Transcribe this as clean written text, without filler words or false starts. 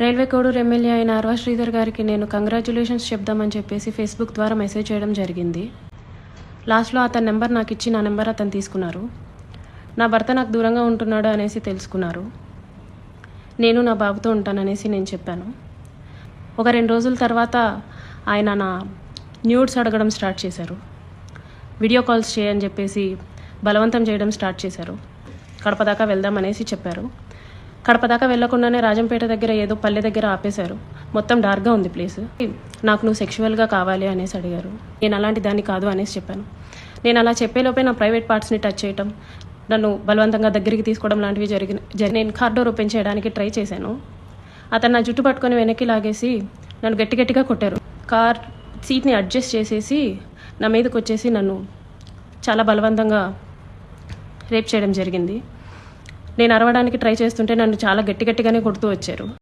Railway Koduru MLA అయిన అర్వా శ్రీధర్ గారికి నేను కంగ్రాచ్యులేషన్స్ చెప్దామని చెప్పేసి ఫేస్బుక్ ద్వారా మెసేజ్ చేయడం జరిగింది. లాస్ట్లో అతని నెంబర్ నాకు ఇచ్చి నా నెంబర్ అతను తీసుకున్నారు. నా భర్త నాకు దూరంగా ఉంటున్నాడు అనేసి తెలుసుకున్నారు. నేను నా బాబుతో ఉంటాననేసి నేను చెప్పాను. ఒక 2 రోజుల తర్వాత ఆయన నా న్యూడ్స్ అడగడం స్టార్ట్ చేశారు. వీడియో కాల్స్ చేయని చెప్పేసి బలవంతం చేయడం స్టార్ట్ చేశారు. కడప దాకా వెళ్దామనేసి చెప్పారు. కడప దాకా వెళ్లకుండానే రాజంపేట దగ్గర ఏదో పల్లె దగ్గర ఆపేశారు. మొత్తం డార్క్గా ఉంది ప్లేస్. నాకు నువ్వు సెక్షువల్గా కావాలి అనేసి అడిగారు. నేను అలాంటి దాన్ని కాదు అనేసి చెప్పాను. నేను అలా చెప్పేలోపే నా ప్రైవేట్ పార్ట్స్ని టచ్ చేయటం, నన్ను బలవంతంగా దగ్గరికి తీసుకోవడం లాంటివి నేను కార్ డోర్ ఓపెన్ చేయడానికి ట్రై చేశాను. అతను నా జుట్టు పట్టుకొని వెనక్కి లాగేసి నన్ను గట్టిగా కొట్టారు. కార్ సీట్ని అడ్జస్ట్ చేసేసి నా మీదకి వచ్చేసి నన్ను చాలా బలవంతంగా రేప్ చేయడం జరిగింది. నేను అరవడానికి ట్రై చేస్తుంటే నన్ను చాలా గట్టిగానే కొడుతూ వచ్చారు.